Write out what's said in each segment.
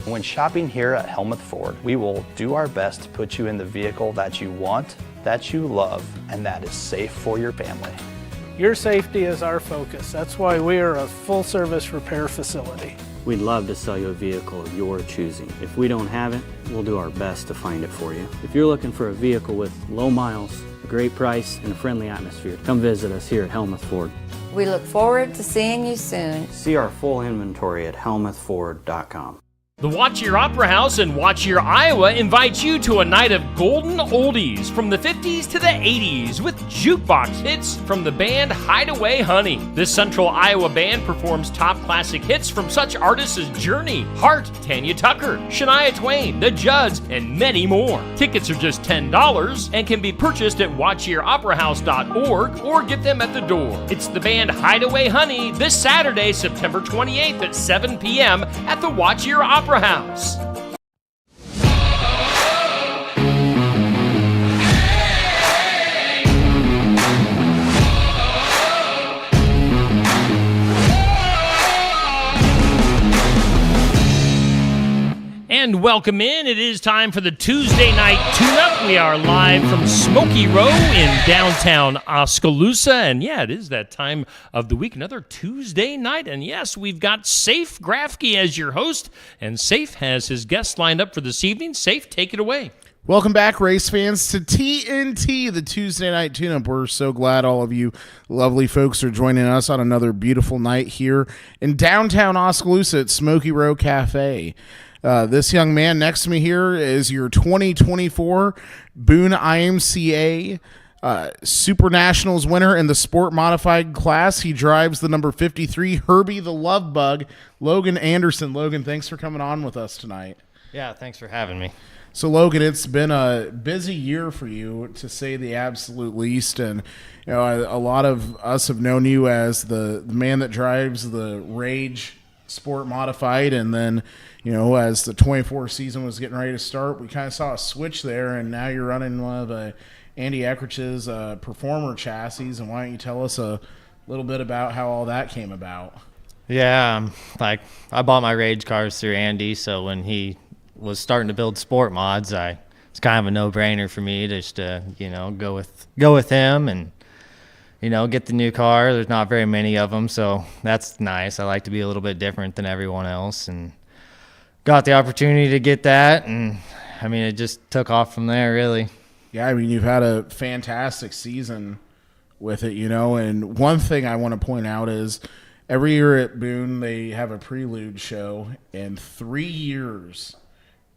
When shopping here at Helmuth Ford, we will do our best to put you in the vehicle that you want, that you love, and that is safe for your family. Your safety is our focus. That's why we are a full-service repair facility. We'd love to sell you a vehicle of your choosing. If we don't have it, we'll do our best to find it for you. If you're looking for a vehicle with low miles, a great price, and a friendly atmosphere, come visit us here at Helmuth Ford. We look forward to seeing you soon. See our full inventory at helmuthford.com. The Watch Your Opera House in Watch Your, Iowa invites you to a night of golden oldies from the 50s to the 80s with jukebox hits from the band Hideaway Honey. This Central Iowa band performs top classic hits from such artists as Journey, Heart, Tanya Tucker, Shania Twain, The Judds, and many more. Tickets are just $10 and can be purchased at watchyyouroperahouse.org or get them at the door. It's the band Hideaway Honey this Saturday, September 28th at 7 p.m. at the Watch Your Opera House. And welcome in. It is time for the Tuesday night tune-up. We are live from Smoky Row in downtown Oskaloosa. And yeah, it is that time of the week, another Tuesday night. And yes, we've got Safe Grafke as your host. And Safe has his guests lined up for this evening. Safe, take it away. Welcome back, race fans, to TNT, the Tuesday night tune-up. We're so glad all of you lovely folks are joining us on another beautiful night here in downtown Oskaloosa at Smoky Row Cafe. This young man next to me here is your 2024 Boone IMCA Super Nationals winner in the sport modified class. He drives the number 53 Herbie the Love Bug, Logan Anderson. Logan, thanks for coming on with us tonight. Yeah, thanks for having me. So, Logan, it's been a busy year for you, to say the absolute least, and a lot of us have known you as the man that drives the Rage Sport Modified, and then as the 24 season was getting ready to start, we kind of saw a switch there, and now you're running one of Andy Echrich's Performer chassis. And why don't you tell us a little bit about how all that came about? Yeah, I bought my Rage cars through Andy, so when he was starting to build sport mods, it's kind of a no-brainer for me to just go with him and get the new car. There's not very many of them, so that's nice. I like to be a little bit different than everyone else, and got the opportunity to get that, and it just took off from there, really. Yeah, you've had a fantastic season with it, and one thing I want to point out is every year at Boone they have a prelude show, and 3 years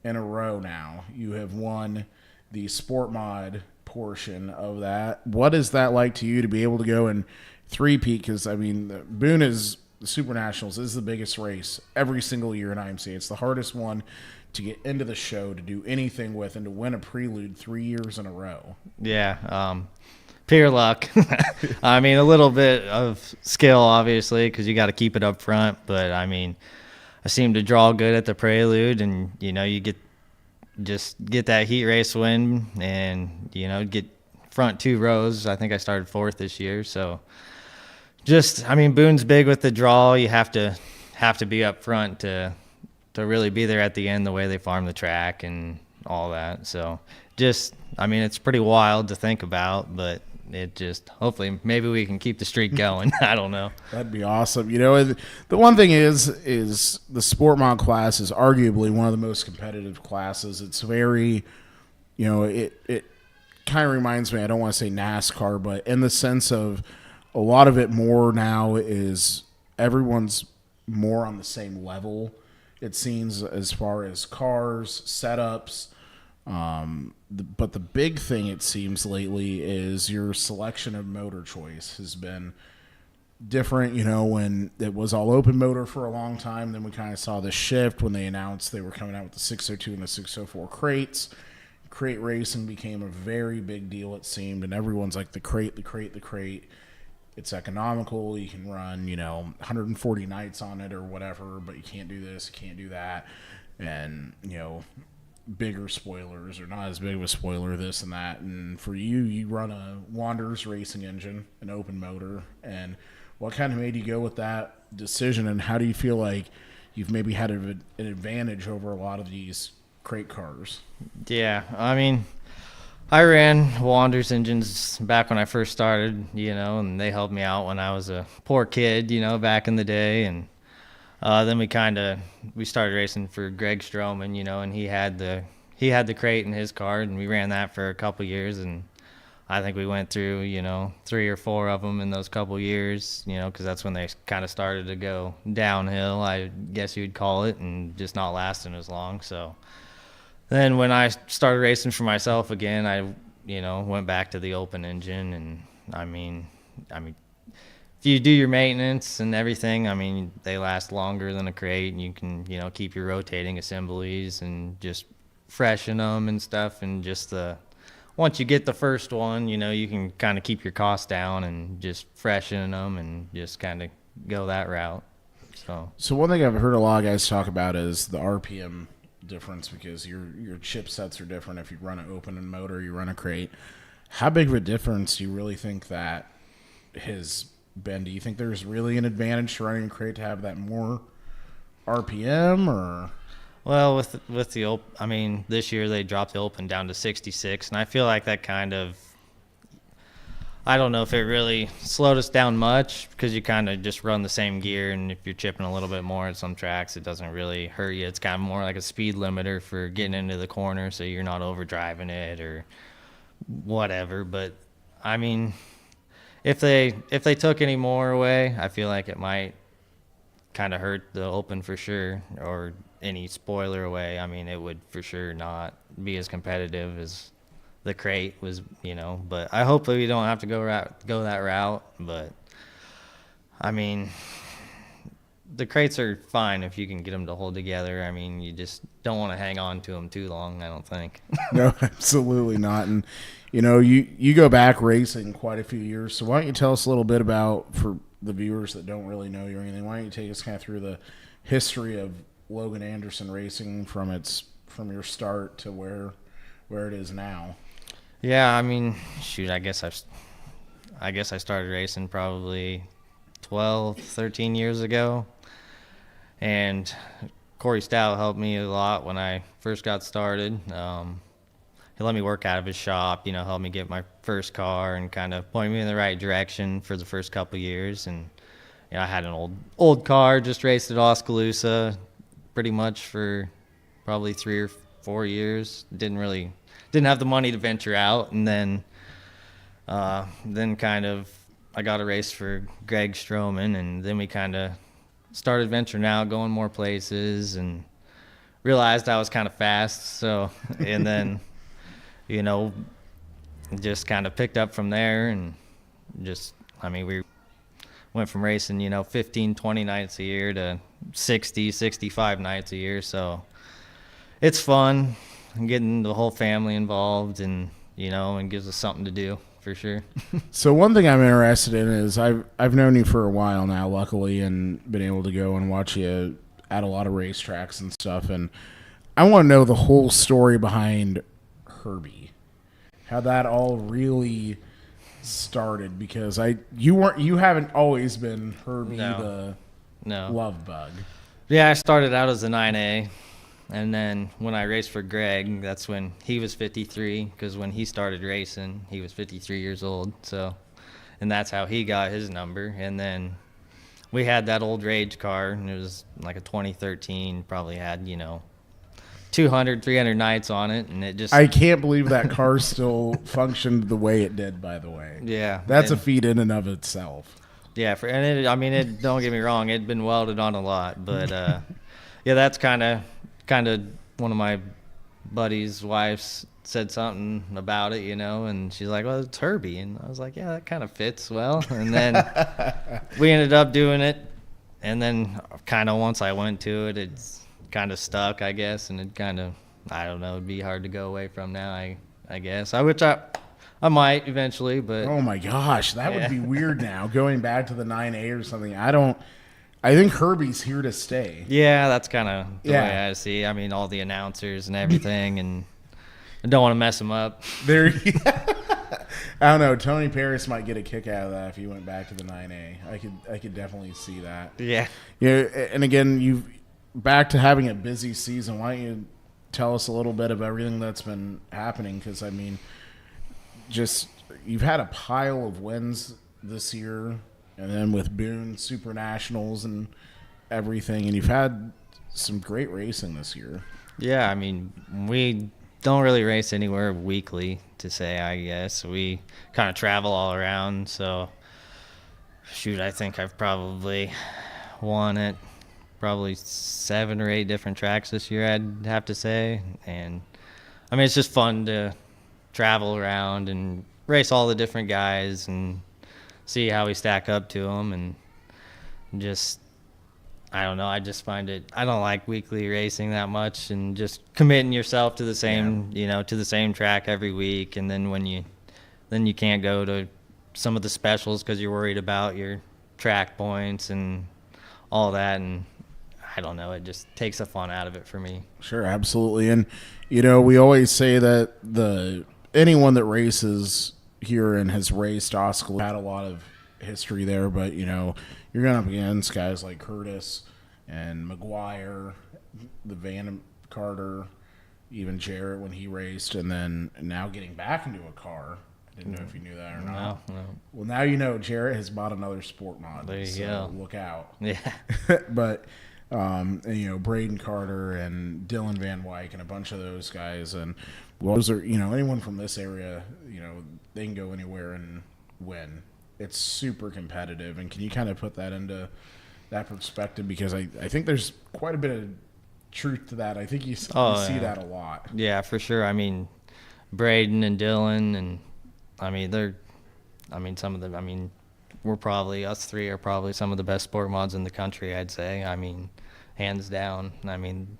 in a row now you have won the sport mod portion of that. What is that like to you to be able to go and three-peat? Because Boone is the Super Nationals is the biggest race every single year in IMCA. It's the hardest one to get into the show, to do anything with, and to win a prelude 3 years in a row. Yeah, pure luck. A little bit of skill, obviously, because you got to keep it up front. But I seem to draw good at the prelude, and you get that heat race win, and get front two rows. I think I started fourth this year, so. Boone's big with the draw. You have to be up front to really be there at the end, the way they farm the track and all that. So it's pretty wild to think about, but hopefully maybe we can keep the streak going. I don't know. That'd be awesome. The one thing is the sport mod class is arguably one of the most competitive classes. It's very, it kind of reminds me, I don't want to say NASCAR, but in the sense of, a lot of it more now is everyone's more on the same level, it seems, as far as cars, setups. But the big thing, it seems, lately is your selection of motor choice has been different. When it was all open motor for a long time, then we kind of saw the shift when they announced they were coming out with the 602 and the 604 crates. Crate racing became a very big deal, it seemed, and everyone's like, the crate. It's economical. You can run, 140 nights on it or whatever, but you can't do this, you can't do that. And, bigger spoilers or not as big of a spoiler, this and that. And for you run a Wanderers racing engine, an open motor. And what kind of made you go with that decision? And how do you feel like, you've maybe had an advantage over a lot of these crate cars. Yeah, I mean, I ran Wander's engines back when I first started, and they helped me out when I was a poor kid, back in the day. And then we started racing for Greg Stroman, and he had the crate in his car, and we ran that for a couple years. And I think we went through, 3 or 4 of them in those couple years, because that's when they kind of started to go downhill, I guess you'd call it, and just not lasting as long. So then when I started racing for myself again, I, went back to the open engine. And I mean, if you do your maintenance and everything, I mean, they last longer than a crate, and you can, keep your rotating assemblies and just freshen them and stuff. And just once you get the first one, you can kind of keep your costs down and just freshen them and just kind of go that route. So one thing I've heard a lot of guys talk about is the RPM difference, because your chipsets are different if you run an open and motor, you run a crate. How big of a difference do you really think that has been? Do you think there's really an advantage to running a crate to have that more RPM, or? Well, with the this year they dropped the open down to 66, and I feel like that kind of, I don't know if it really slowed us down much, because you kind of just run the same gear, and if you're chipping a little bit more at some tracks, it doesn't really hurt you. It's kind of more like a speed limiter for getting into the corner, so you're not overdriving it or whatever. But I mean, if they took any more away, I feel like it might kind of hurt the open for sure, or any spoiler away. I mean, it would for sure not be as competitive as the crate was, but I hope we don't have to go that route. But I mean, the crates are fine if you can get them to hold together. I mean, you just don't want to hang on to them too long, I don't think. No, absolutely not. And you go back racing quite a few years, so why don't you tell us a little bit about, for the viewers that don't really know you or anything, why don't you take us kind of through the history of Logan Anderson Racing from your start to where it is now? Yeah, I mean, shoot, I guess I started racing probably 12, 13 years ago, and Corey Stout helped me a lot when I first got started. He let me work out of his shop, helped me get my first car and kind of point me in the right direction for the first couple years. And I had an old car, just raced at Oskaloosa pretty much for probably 3 or 4 years. Didn't have the money to venture out. And then kind of I got a race for Greg Stroman, and then we kind of started venturing out, going more places, and realized I was kind of fast. So, and then, just kind of picked up from there, and we went from racing, 15, 20 nights a year to 60, 65 nights a year. So it's fun getting the whole family involved, and, and gives us something to do for sure. So one thing I'm interested in is I've known you for a while now, luckily, and been able to go and watch you at a lot of racetracks and stuff. And I want to know the whole story behind Herbie, how that all really started, because you haven't always been Herbie the love bug. Yeah, I started out as a 9A, and then when I raced for Greg, that's when he was 53, because when he started racing, he was 53 years old. So, and that's how he got his number. And then we had that old Rage car, and it was like a 2013, probably had 200, 300 nights on it, and it just... I can't believe that car still functioned the way it did, by the way. Yeah. That's a feat in and of itself. Yeah, don't get me wrong, it'd been welded on a lot, but yeah, that's kind of one of my buddy's wives said something about it, and she's like, well, it's Herbie, and I was like, yeah, that kind of fits well. And then we ended up doing it, and then kind of once I went to it, it's kind of stuck, I guess, and it kind of, I don't know, it'd be hard to go away from now, I guess. I might eventually, but... Oh my gosh, that would be weird now, going back to the 9A or something. I think Herbie's here to stay. Yeah, that's kind of the way I see. I mean, all the announcers and everything, and I don't want to mess them up. I don't know. Tony Paris might get a kick out of that if he went back to the 9A. I could definitely see that. Yeah. And again, back to having a busy season, why don't you tell us a little bit of everything that's been happening? Because, I mean, just you've had a pile of wins this year, and then with Boone Super Nationals and everything, and you've had some great racing this year. Yeah, I mean, we don't really race anywhere weekly, to say, I guess. We kind of travel all around, so shoot, I think I've probably won at probably 7 or 8 different tracks this year, I'd have to say. And I mean, it's just fun to travel around and race all the different guys and see how we stack up to them. And just, I don't know, I just find it, I don't like weekly racing that much, and just committing yourself to the same, you know, to the same track every week. And then when you can't go to some of the specials because you're worried about your track points and all that. And I don't know, it just takes the fun out of it for me. Sure, absolutely. And, you know, we always say that anyone that races here and has raced Oskaloosa had a lot of history there, but, you know, you're going up against guys like Curtis and McGuire, the Van Carter, even Jarrett when he raced, and then now getting back into a car. I didn't know if you knew that or not. No. Well, now you know Jarrett has bought another sport mod. There you so go. Look out. Yeah. But, and, you know, Braden Carter and Dylan Van Wyck and a bunch of those guys. And well, those are, you know, anyone from this area, you know, they can go anywhere and win. It's super competitive. And can you kind of put that into that perspective? Because I think there's quite a bit of truth to that. I think you see that a lot. Yeah, for sure. I mean, Braden and Dylan, and we're probably, us three are probably some of the best sport mods in the country, I'd say. I mean, hands down. I mean,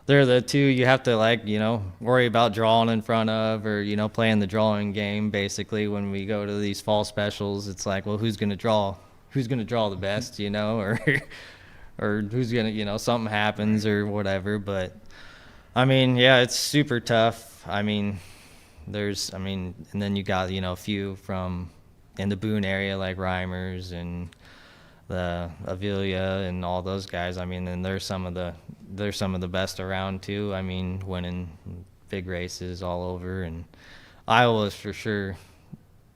they're the two you have to, like, you know, worry about drawing in front of, or, you know, playing the drawing game. Basically, when we go to these fall specials, it's like, well, who's going to draw the best, you know, or who's going to, you know, something happens or whatever. But I mean, yeah, it's super tough. I mean, and then you got, you know, a few from in the Boone area like Reimers and the Avilia and all those guys. I mean, and they're some of the best around too. I mean, winning big races all over. And Iowa's for sure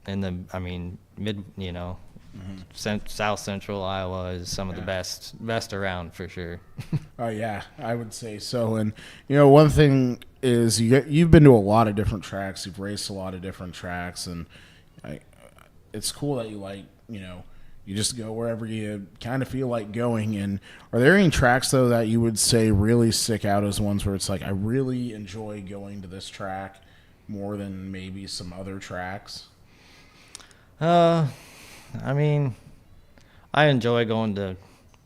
mid, you know, South Central Iowa is some of the best around for sure. Oh yeah, I would say so. And you know, one thing is you've been to a lot of different tracks. You've raced a lot of different tracks, and it's cool that you, like, you know, you just go wherever you kind of feel like going. And are there any tracks though that you would say really stick out as ones where it's like, I really enjoy going to this track more than maybe some other tracks? I mean, I enjoy going to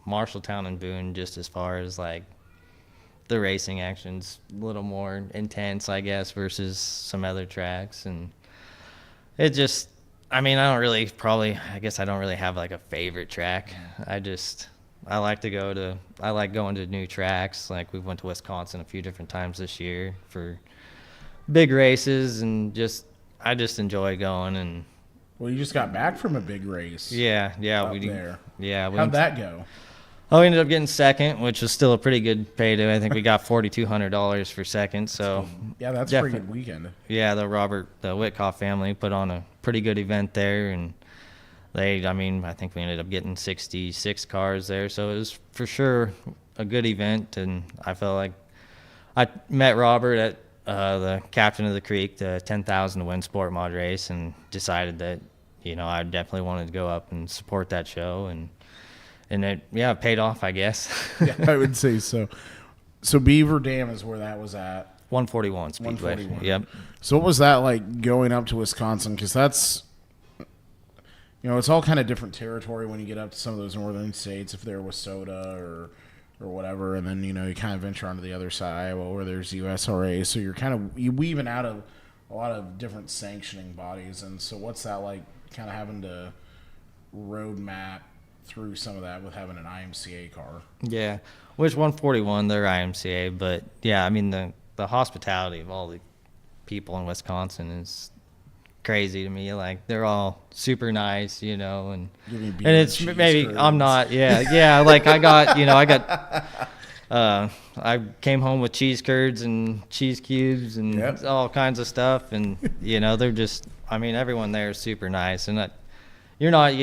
Marshalltown and Boone just as far as, like, the racing action's a little more intense, I guess, versus some other tracks. And it just, I mean, I don't really have, like, a favorite track. I like going to new tracks. Like, we went to Wisconsin a few different times this year for big races, and I just enjoy going. And well, you just got back from a big race. Yeah, there. Yeah, How'd that go? Oh, we ended up getting second, which was still a pretty good payday. I think we got $4,200 for second. So yeah, that's a pretty good weekend. Yeah, the Witkoff family put on a pretty good event there, and I think we ended up getting 66 cars there. So it was for sure a good event, and I felt like I met Robert at the Captain of the Creek, the 10,000 to win sport mod race, and decided that, you know, I definitely wanted to go up and support that show, and it paid off, I guess. Yeah, I would say so. So Beaver Dam is where that was at. 141 Speedway. 141. Yep. So what was that like going up to Wisconsin? Because that's, you know, it's all kind of different territory when you get up to some of those northern states, if they're Wissota or whatever, and then, you know, you kind of venture onto the other side of Iowa where there's USRA, so you weaving out of a lot of different sanctioning bodies. And so what's that like, kind of having to road map through some of that with having an IMCA car? Yeah, which 141, they're IMCA, but yeah, I mean, the hospitality of all the people in Wisconsin is crazy to me. Like, they're all super nice, you know, and it's maybe curds. I'm not, yeah, like I got I came home with cheese curds and cheese cubes and Yep. all kinds of stuff, and they're just. I mean, everyone there is super nice, and you're not,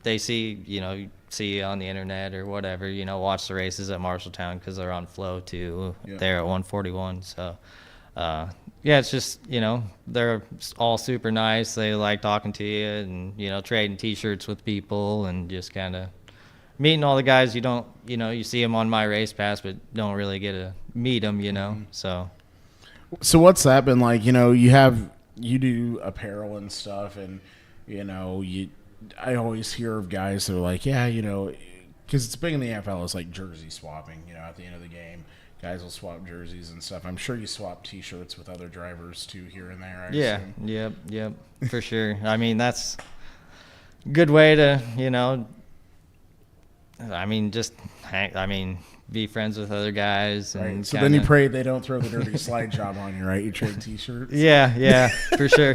they see, you see on the internet or whatever, watch the races at Marshalltown because they're on Flow too. Yeah. There at 141, so. Yeah, it's just, they're all super nice. They like talking to you and, trading T-shirts with people and just kind of meeting all the guys you don't, you see them on My Race Pass, but don't really get to meet them, so. So what's that been like? You do apparel and stuff, and I always hear of guys that are like, yeah, because it's big in the NFL. It's like jersey swapping. At the end of the game, guys will swap jerseys and stuff. I'm sure you swap T-shirts with other drivers too here and there. I assume. Yep, for sure. I mean, that's a good way to, just be friends with other guys. And right. So then you pray they don't throw the dirty slide job on you, right? You trade T-shirts. Yeah, for sure.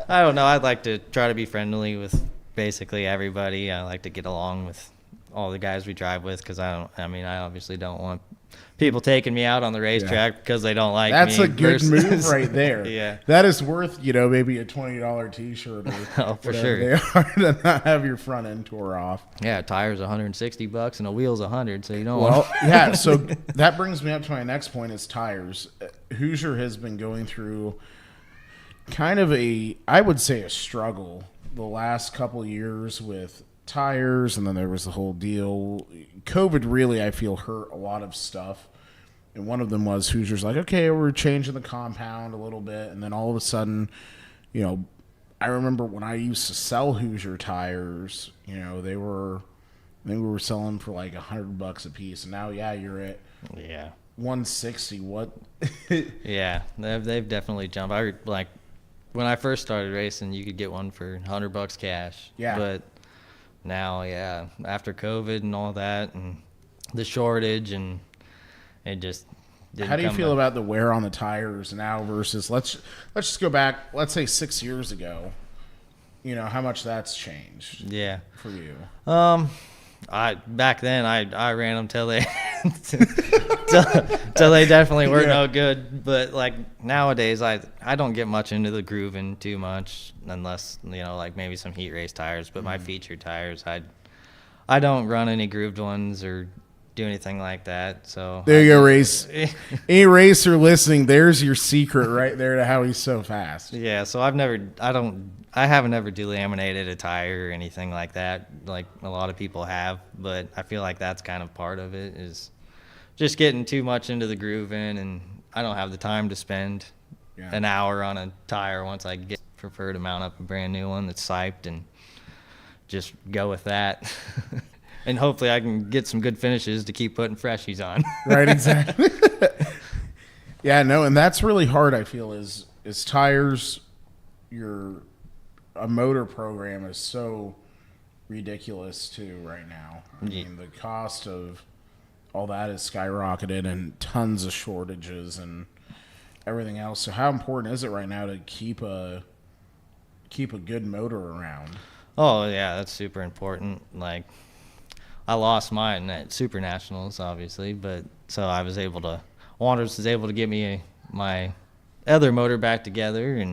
I don't know. I'd like to try to be friendly with basically everybody. I like to get along with all the guys we drive with because I obviously don't want people taking me out on the racetrack because they don't like That's me. That's a good move right there. Yeah. That is worth, maybe a $20 T-shirt or oh, for whatever sure. they are to not have your front end tore off. Yeah, tires $160 and a wheel's $100, so you don't Well, want. yeah, so that brings me up to my next point is tires. Hoosier has been going through kind of I would say a struggle the last couple years with tires, and then there was the whole deal. COVID really, I feel, hurt a lot of stuff. And one of them was Hoosier's like, okay, we're changing the compound a little bit. And then all of a sudden, I remember when I used to sell Hoosier tires, they were selling for like $100 a piece. And now, you're at 160. What? Yeah, they've definitely jumped. When I first started racing, you could get one for $100 cash. Yeah. But now, after COVID and all that and the shortage and it just didn't How do you come feel up. about the wear on the tires now versus let's just go back, let's say 6 years ago, how much that's changed for you? Back then I ran them till they till they definitely were no good. But like nowadays I don't get much into the grooving too much unless like maybe some heat race tires. But my featured tires I don't run any grooved ones or do anything like that. So there you go, Race. Any racer listening, there's your secret right there to how he's so fast. Yeah, so I haven't ever delaminated a tire or anything like that, like a lot of people have, but I feel like that's kind of part of it is just getting too much into the grooving, and I don't have the time to spend an hour on a tire once I prefer to mount up a brand new one that's siped and just go with that. And hopefully I can get some good finishes to keep putting freshies on. Right, exactly. Yeah, no, and that's really hard, I feel, is tires. A motor program is so ridiculous too right now. I mean, the cost of all that is skyrocketed and tons of shortages and everything else. So how important is it right now to keep a good motor around? Oh yeah, that's super important. Like I lost mine at Super Nationals, obviously, but so I was able to. Wanders was able to get me my other motor back together,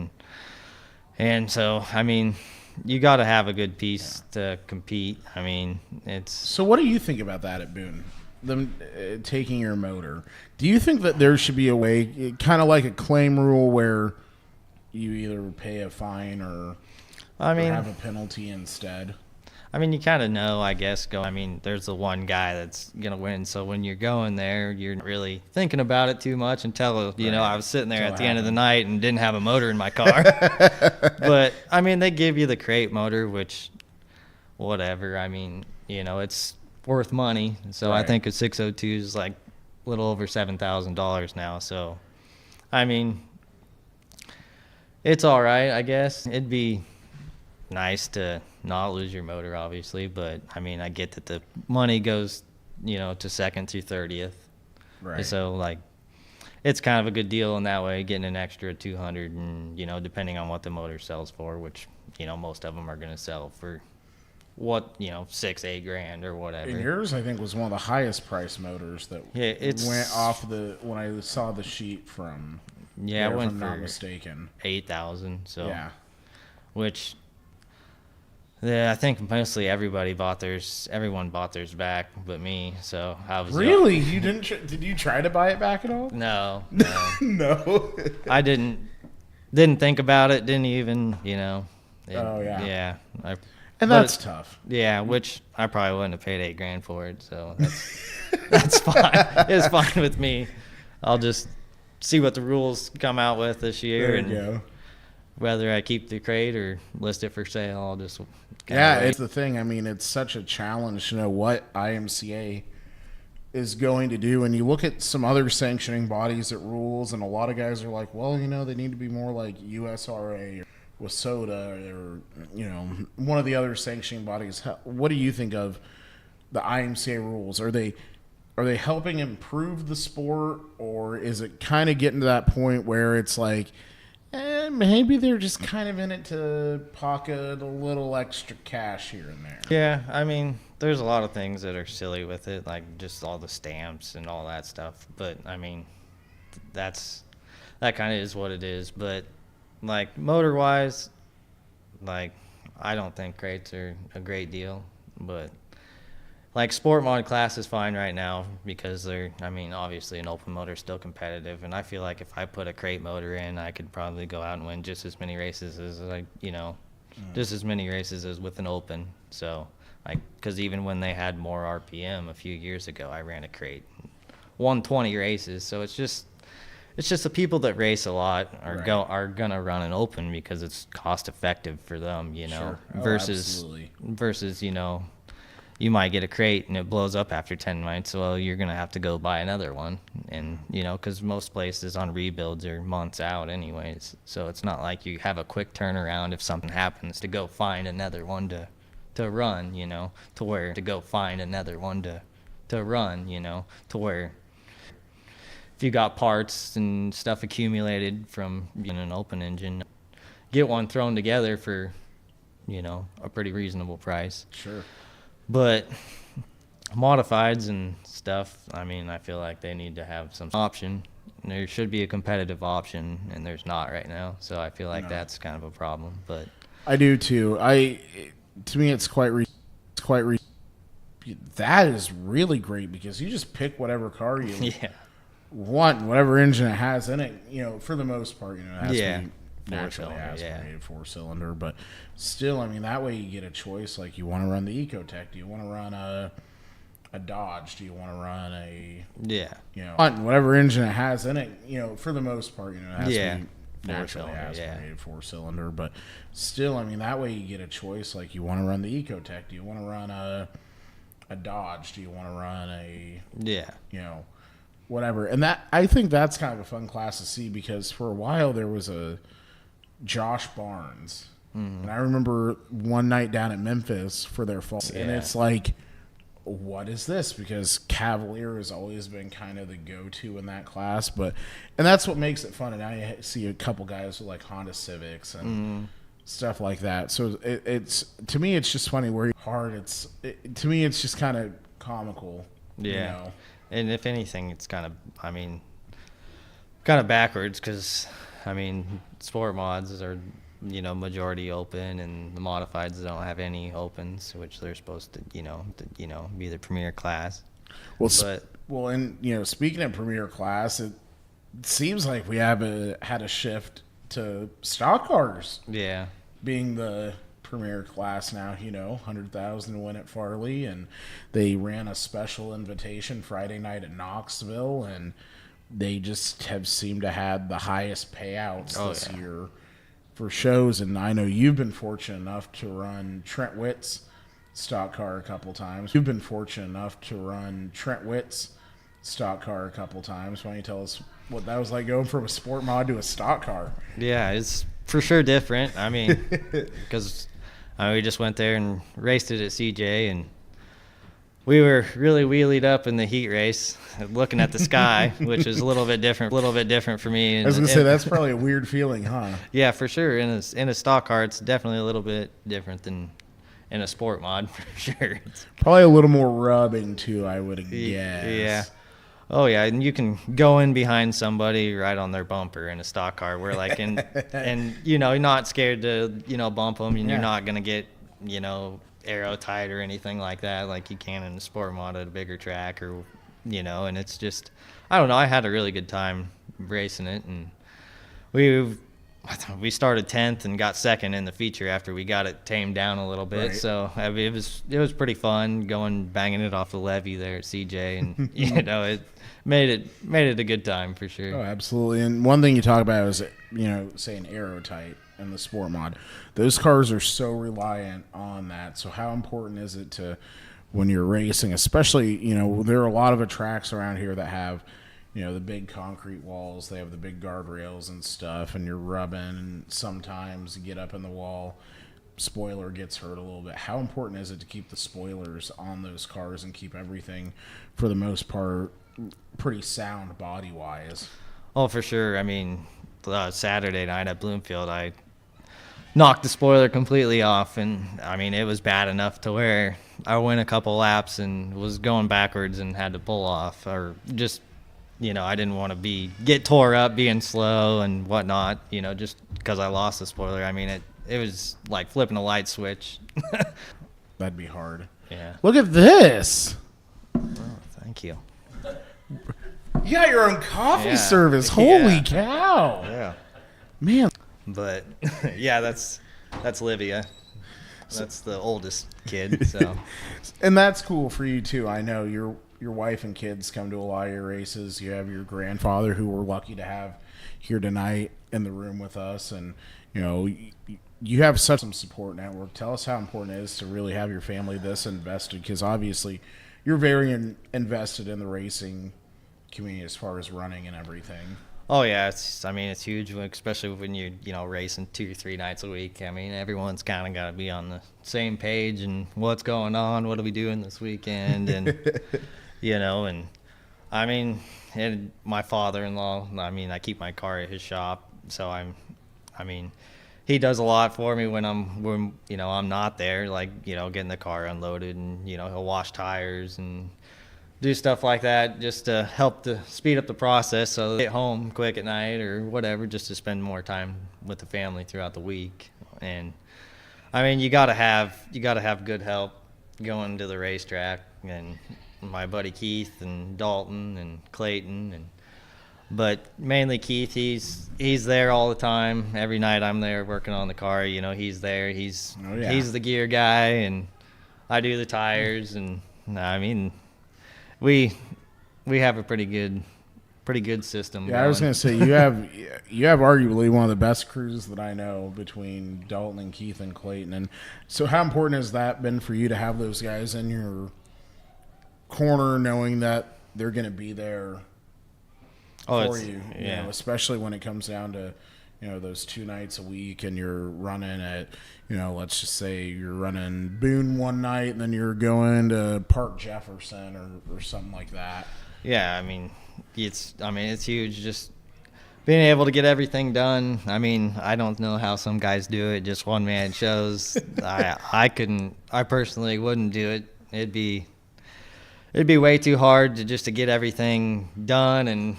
and so I mean, you got to have a good piece to compete. I mean, it's. So what do you think about that at Boone? Them taking your motor. Do you think that there should be a way, kind of like a claim rule, where you either pay a fine or have a penalty instead? I mean, you kind of know, I guess. There's the one guy that's going to win. So when you're going there, you're not really thinking about it too much until, I was sitting there at the end of the night and didn't have a motor in my car. But, I mean, they give you the crate motor, which, whatever. I mean, it's worth money. So I think a 602 is like a little over $7,000 now. So, I mean, it's all right, I guess. It'd be nice to not lose your motor, obviously, but I mean, I get that the money goes, to second through 30th. Right. So like, it's kind of a good deal in that way, getting an extra 200, and depending on what the motor sells for, which most of them are going to sell for what, 6-8 grand or whatever. And yours, I think, was one of the highest price motors that went off when I saw the sheet from. Yeah, it there, went if I'm not for mistaken. 8,000. So Yeah. which. Yeah, I think mostly everyone bought theirs back, but me. So I was Really? You didn't? Did you try to buy it back at all? No. No. I didn't think about it. Didn't even, Oh, yeah. Yeah. And that's tough. Yeah, which I probably wouldn't have paid $8 grand for it. So that's fine. It's fine with me. I'll just see what the rules come out with this year, There you go. whether I keep the crate or list it for sale. I'll just Yeah, it's the thing. I mean, it's such a challenge to know what IMCA is going to do. And you look at some other sanctioning bodies that rules, and a lot of guys are like, well, they need to be more like USRA or WSOTA or, one of the other sanctioning bodies. What do you think of the IMCA rules? Are they helping improve the sport, or is it kind of getting to that point where it's like, maybe they're just kind of in it to pocket a little extra cash here and there? Yeah, I mean, there's a lot of things that are silly with it, like just all the stamps and all that stuff. But I mean, that kind of is what it is. But like motor wise, like I don't think crates are a great deal. But like sport mod class is fine right now because obviously an open motor is still competitive, and I feel like if I put a crate motor in, I could probably go out and win just as many races as just as many races as with an open. So because even when they had more RPM a few years ago, I ran a crate, won 20 races. So it's just the people that race a lot are gonna run an open because it's cost effective for them, Sure. Oh, versus you might get a crate and it blows up after 10 nights. Well, you're going to have to go buy another one. And, because most places on rebuilds are months out anyways. So it's not like you have a quick turnaround if something happens to go find another one to run, to where to go find another one to run, to where if you got parts and stuff accumulated from an open engine, get one thrown together for, a pretty reasonable price. Sure. But modifieds and stuff, I feel like they need to have some option. There should be a competitive option, and there's not right now. So I feel like that's kind of a problem. But I do too. To me, it's that is really great because you just pick whatever car you want, whatever engine it has in it. For the most part, it has to be naturally aspirated 4-cylinder, but still, that way you get a choice. Like, you want to run the Ecotec? Do you want to run a Dodge? Do you want to run a whatever engine it has in it? For the most part, it has to be naturally aspirated 4-cylinder, but still, that way you get a choice. Like, you want to run the Ecotec? Do you want to run a Dodge? Do you want to run a whatever? And that, I think that's kind of a fun class to see because for a while there was a Josh Barnes. And I remember one night down at Memphis for their fall, and it's like, what is this? Because Cavalier has always been kind of the go-to in that class, and that's what makes it fun. And now you see a couple guys with like Honda Civics and stuff like that. So it's to me, it's just funny where hard. To me, it's just kind of comical. And if anything, it's kind of backwards because sport mods are majority open, and the modifieds don't have any opens, which they're supposed to be the premier class. And speaking of premier class, it seems like we have had a shift to stock cars being the premier class now. 100,000 to win at Farley, and they ran a special invitation Friday night at Knoxville, and they just have seemed to have the highest payouts this year for shows. And I know you've been fortunate enough to run Trent Witt's stock car a couple times. Why don't you tell us what that was like going from a sport mod to a stock car? Yeah, it's for sure different. Because we just went there and raced it at CJ, and we were really wheelied up in the heat race, looking at the sky, which is a little bit different for me. I was gonna say that's probably a weird feeling, huh? Yeah, for sure. In a stock car, it's definitely a little bit different than in a sport mod for sure. Probably a little more rubbing too, I would guess. Yeah. Oh yeah, and you can go in behind somebody right on their bumper in a stock car. Where like and you know, you're not scared to bump them, and you're not gonna get arrow tight or anything like that, like you can in a sport mod at a bigger track or and it's just I don't know. I had a really good time racing it, and we started 10th and got second in the feature after we got it tamed down a little bit. Right. So I mean, it was pretty fun banging it off the levee there at CJ, and it made it a good time for sure. Oh, absolutely. And one thing you talk about is saying aero tight in the sport mod. Those cars are so reliant on that. So how important is it to when you're racing, especially there are a lot of tracks around here that have the big concrete walls, they have the big guardrails and stuff, and you're rubbing, and sometimes you get up in the wall, spoiler gets hurt a little bit. How important is it to keep the spoilers on those cars and keep everything, for the most part, pretty sound body-wise? Oh, for sure. I mean, Saturday night at Bloomfield, I knocked the spoiler completely off, and I mean, it was bad enough to where I went a couple laps and was going backwards and had to pull off, or just I didn't want to get tore up being slow and whatnot, just because I lost the spoiler. I mean, it was like flipping a light switch. That'd be hard. Yeah. Look at this. Oh, thank you. You got your own coffee Yeah. service. Holy Yeah. cow. Yeah. Man. But yeah, that's Livia. That's the oldest kid. So And that's cool for you too. I know your wife and kids come to a lot of your races. You have your grandfather, who we're lucky to have here tonight in the room with us, and you have such a support network. Tell us how important it is to really have your family this invested, because obviously you're very invested in the racing community as far as running and everything. oh yeah, it's huge, especially when you're racing 2 or 3 nights a week. I mean, everyone's kind of got to be on the same page and what's going on, what are we doing this weekend, and and I mean, and my father-in-law, I keep my car at his shop, so he does a lot for me when I'm not there, like getting the car unloaded, and he'll wash tires and do stuff like that just to help to speed up the process, so they get home quick at night or whatever, just to spend more time with the family throughout the week. And I mean, you gotta have good help going to the racetrack, and my buddy Keith and Dalton and Clayton, but mainly Keith. He's there all the time. Every night I'm there working on the car, he's there. He's the gear guy, and I do the tires, and I mean, we have a pretty good system. Yeah, I was going to say you have arguably one of the best crews that I know between Dalton and Keith and Clayton. And so how important has that been for you to have those guys in your corner, knowing that they're going to be there for you, especially when it comes down to those 2 nights a week, and you're running at let's just say you're running Boone one night and then you're going to Park Jefferson or something like that. Yeah, it's huge just being able to get everything done. I don't know how some guys do it, just one man shows. I personally wouldn't do it. It'd be way too hard to get everything done and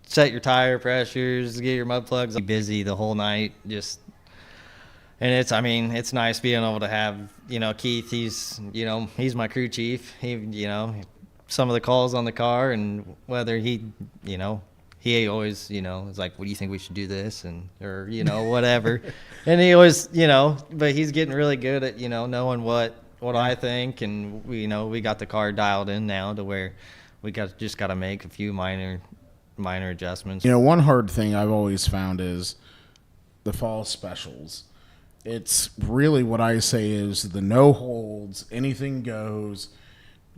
set your tire pressures, get your mud plugs. Be busy the whole night, and it's nice being able to have Keith. He's my crew chief. He some of the calls on the car, and whether he always is like, what do you think we should do this, or whatever. And he always but he's getting really good at knowing what I think, and we got the car dialed in now to where we got to make a few minor adjustments. One hard thing I've always found is the fall specials. It's really what I say is the no holds, anything goes.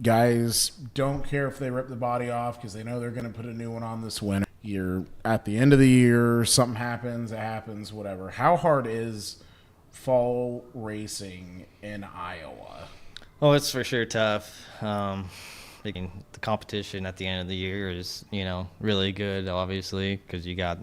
Guys don't care if they rip the body off because they know they're going to put a new one on this winter. You're at the end of the year, something happens, it happens, whatever. How hard is fall racing in Iowa? Oh, it's for sure tough. The competition at the end of the year is, really good, obviously, because you got,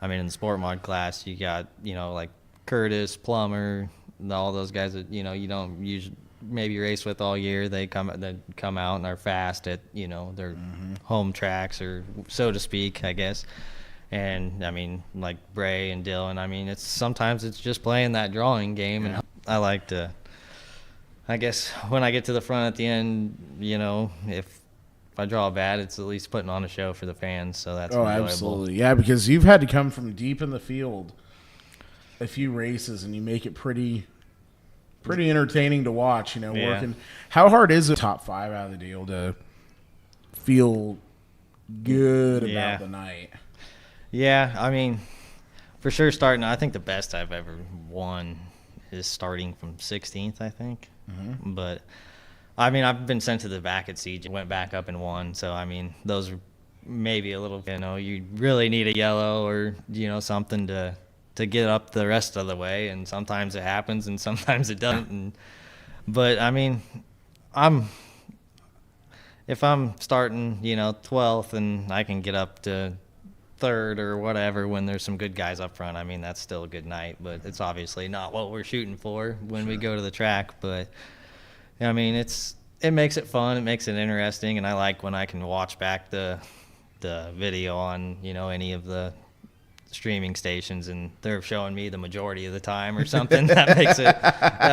in the sport mod class, you got, like Curtis, Plummer, all those guys that you don't usually maybe race with all year. They come out and are fast at their home tracks, or so to speak, I guess. And I mean, like Bray and Dylan, I mean, sometimes it's just playing that drawing game, and I like to. I guess when I get to the front at the end, if I draw bad, it's at least putting on a show for the fans, so that's enjoyable. Absolutely. Yeah, because you've had to come from deep in the field a few races, and you make it pretty entertaining to watch, working. How hard is it, top 5 out of the deal, to feel good about the night? Yeah, I mean, for sure starting, I think the best I've ever won is starting from 16th, I think. But I mean, I've been sent to the back at Siege and went back up and won. So I mean, those are maybe a little, you really need a yellow or something to get up the rest of the way. And sometimes it happens, and sometimes it doesn't. But I mean, if I'm starting 12th and I can get up to 3rd or whatever when there's some good guys up front, I mean, that's still a good night, but it's obviously not what we're shooting for when we go to the track. But I mean, it makes it fun, it makes it interesting, and I like when I can watch back the video on any of the streaming stations, and they're showing me the majority of the time or something. that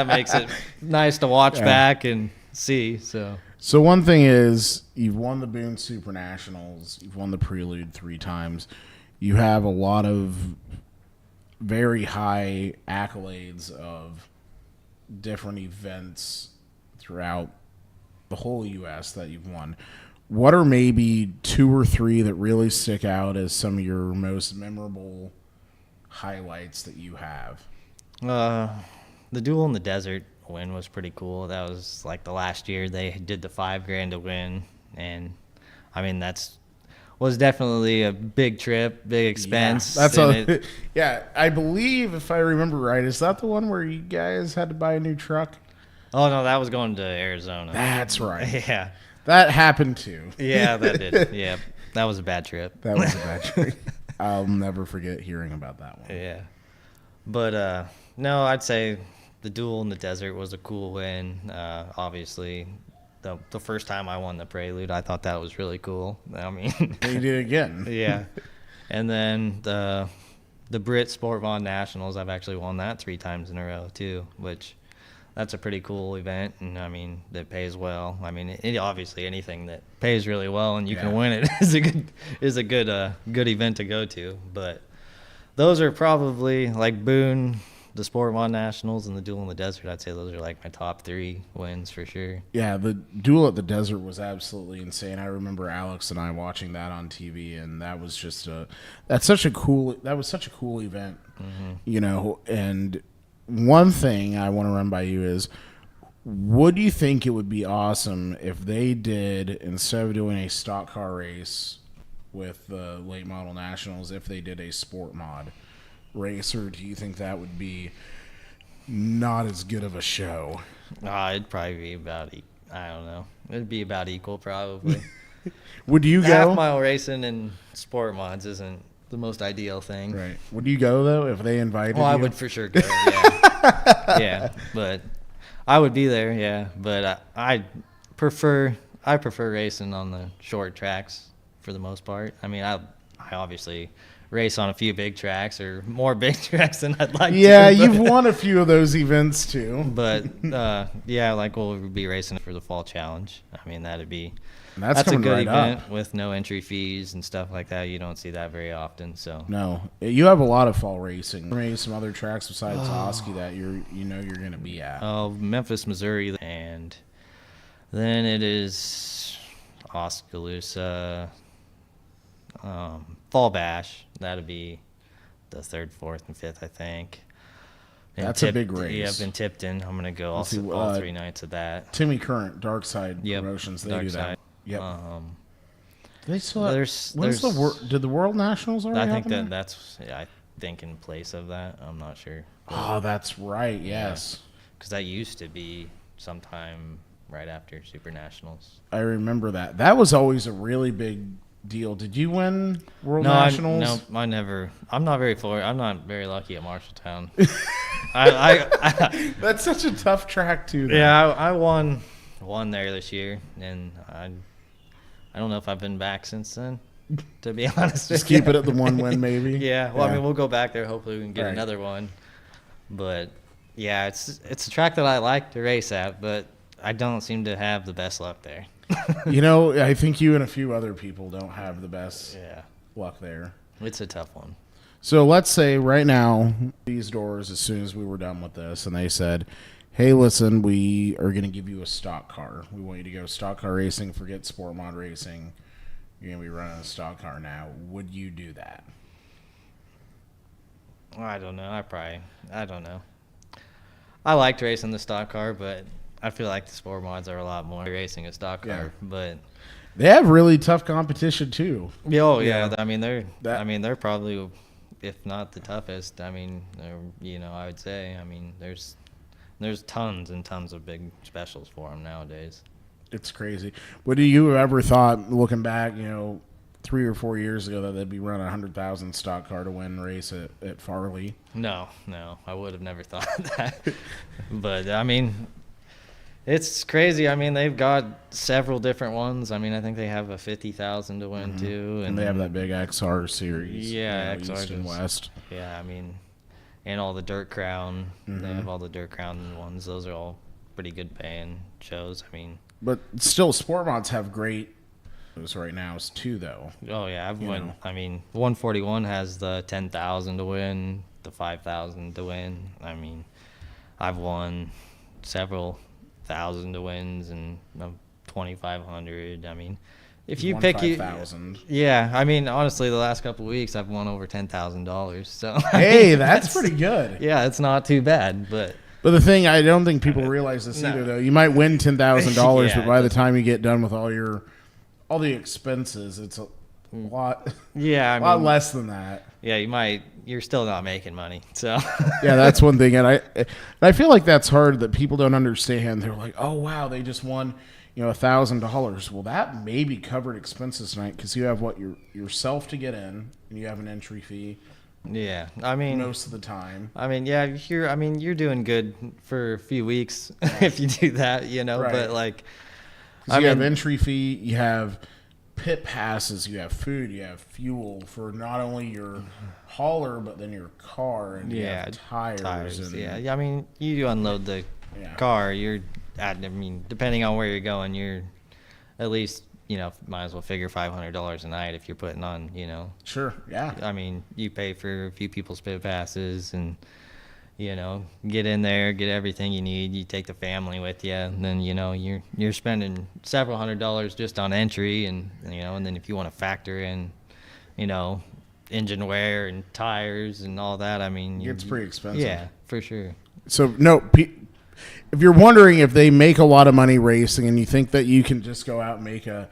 makes it nice to watch back and see. So one thing is, you've won the Boone Super Nationals, you've won the Prelude 3 times, you have a lot of very high accolades of different events throughout the whole U.S. that you've won. What are maybe 2 or 3 that really stick out as some of your most memorable highlights that you have? The Duel in the Desert win was pretty cool. That was like the last year they did the $5,000 to win, and I mean was definitely a big trip, big expense. Yeah, I believe, if I remember right, is that the one where you guys had to buy a new truck? Oh no, that was going to Arizona. That's right. Yeah, that happened too. Yeah, that did. Yeah, that was a bad trip. That was a bad trip. I'll never forget hearing about that one. Yeah, but no, I'd say the Duel in the Desert was a cool win. Obviously, the first time I won the Prelude, I thought that was really cool. I mean, you did it again. Yeah, and then the Brit Sportmod Nationals, I've actually won that 3 times in a row too, which that's a pretty cool event, and I mean, that pays well. I mean, obviously anything that pays really well and you can win it is a good event to go to. But those are probably, like Boone, the Sportmod Nationals, and the Duel in the Desert. I'd say those are like my top 3 wins for sure. Yeah, the Duel at the Desert was absolutely insane. I remember Alex and I watching that on TV, and that was just such a cool event, and one thing I want to run by you is, would you think it would be awesome if they did, instead of doing a stock car race with the late model nationals, if they did a sport mod race, or do you think that would be not as good of a show? It'd probably be about, I don't know. It'd be about equal probably. Would you go? Half-mile racing and sport mods isn't the most ideal thing. Right. Would you go, though, if they invited you? I would for sure go, yeah. Yeah, but I would be there, yeah. But I prefer racing on the short tracks for the most part. I mean, I obviously race on a few big tracks, or more big tracks than I'd like to. Yeah, you've won a few of those events, too. But, yeah, like we'll be racing for the Fall Challenge. I mean, that's a good right event up with no entry fees and stuff like that. You don't see that very often. So no, you have a lot of fall racing. Maybe some other tracks besides Oski that you're going to be at. Oh, Memphis, Missouri, and then it is Oskaloosa, Fall Bash. That'd be the 3rd, 4th, and 5th, I think. And that's a big race. Yeah, I've been tipped in. I'm gonna go all 3 nights of that. Timmy Current, Dark Side Promotions, they do that. Yep. They still have, did the World Nationals already happen? I think that's I think in place of that. I'm not sure. Oh, that's right. Yes. Because that used to be sometime right after Super Nationals. I remember that. That was always a really big deal. Did you win World No, Nationals? I never. I'm not very lucky at Marshalltown. I That's such a tough track too. though. yeah, I won there this year, and I don't know if I've been back since then. To be honest, Just with keep you. it at the one win, maybe. Yeah, well, I mean, we'll go back there. Hopefully, we can get Right. another one. But yeah, it's a track that I like to race at, but I don't seem to have the best luck there. I think you and a few other people don't have the best Yeah, luck there. it's a tough one. So let's say right now, these doors, as soon as we were done with this, and they said, hey, listen, we are going to give you a stock car. We want you to go stock car racing, forget sport mod racing. You're going to be running a stock car now. Would you do that? I don't know. I don't know. I liked racing the stock car, but I feel like the sport mods are a lot more racing a stock car. Yeah. But They have really tough competition, too. oh Yeah. yeah, I mean That- they're probably, if not the toughest. I mean, I would say. I mean, there's tons and tons of big specials for them nowadays. It's crazy. Would you ever thought, looking back, 3 or 4 years ago, that they'd be running a 100,000 stock car to win a race at Farley? No, I would have never thought that. But I mean, it's crazy. I mean, they've got several different ones. I mean, I think they have a 50,000 to win too, And they have that big XR series. Yeah, East XR and does. West. Yeah, I mean, and all the Dirt Crown. They have all the Dirt Crown ones. Those are all pretty good paying shows. I mean, But still, sport mods have great shows right now too, though. oh yeah, I've You won. know. I mean, 141 has the 10,000 to win, the 5,000 to win. I mean, I've won several thousand to wins and 2,500. I mean, if you Won pick 5,000. yeah, I mean, honestly, the last couple of weeks I've won over $10,000. So Hey, that's pretty good. yeah, it's not too bad, but. But the thing, I don't think people realize this No. either, though. You might win $10,000, Yeah, but by it the time you get done with all the expenses, it's a lot, Yeah, I lot mean, less than that. yeah, you're still not making money. So Yeah, that's one thing, and I feel like that's hard that people don't understand. They're like, oh wow, they just won, $1,000. Well, that maybe covered expenses tonight because you have yourself to get in, and you have an entry fee yeah, I mean, most of the time. yeah, you're doing good for a few weeks if you do that, Right. But like, 'Cause you have entry fee, you have pit passes, you have food, you have fuel for not only your hauler but then your car, and you yeah, have tires and yeah. I mean, you unload the Yeah. car. I mean, depending on where you're going, you're at least might as well figure $500 a night if you're putting on Sure, yeah. I mean, you pay for a few people's pit passes and, get in there, get everything you need. You take the family with you, and then, you're spending several $100s just on entry, and then if you want to factor in, engine wear and tires and all that, I mean, It gets pretty expensive. Yeah, for sure. So no, if you're wondering if they make a lot of money racing and you think that you can just go out and make a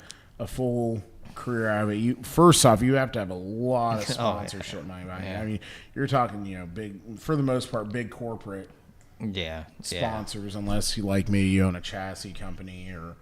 full career out of it, first off, you have to have a lot of Oh, yeah. sponsorship money behind you. Yeah. I mean, you're talking, big, for the most part, big corporate Yeah. sponsors, unless you, like me, you own a chassis company or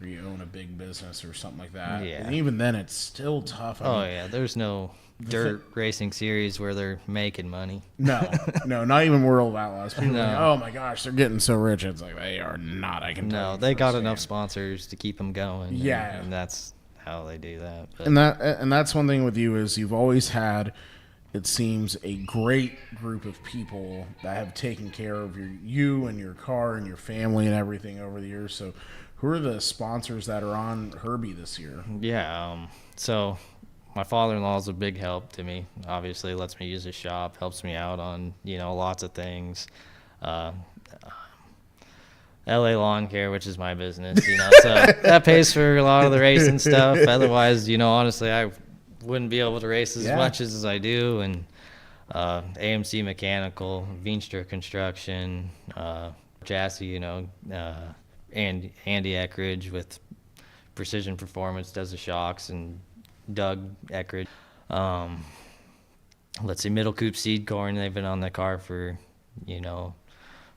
you own a big business or something like that. Yeah. And even then, it's still tough. I Oh, mean, yeah. There's no dirt racing series where they're making money. No, not even World of Outlaws. People are like, No. oh my gosh, they're getting so rich. It's like, they are not. I can tell No, you they got firsthand. enough sponsors to keep them going. and- Yeah. And that's how they do that. But And that's one thing with you is you've always had, it seems, a great group of people that have taken care of you and your car and your family and everything over the years. So, who are the sponsors that are on Herbie this year? yeah, so my father-in-law is a big help to me. Obviously, lets me use his shop, helps me out on lots of things. LA Lawn Care, which is my business, so that pays for a lot of the racing stuff. Otherwise, honestly, I wouldn't be able to race as Yeah. much as I do. And AMC Mechanical, Veenstra Construction, Chassis, and Andy Eckridge with Precision Performance does the shocks, and Doug Eckridge. Let's see, Middle Coop Seed Corn, they've been on the car for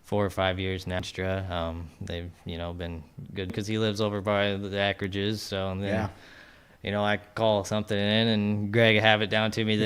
4 or 5 years now. Extra. They've been good because he lives over by the Eckridges. So and then, you know, I could call something in and Greg have it down to me the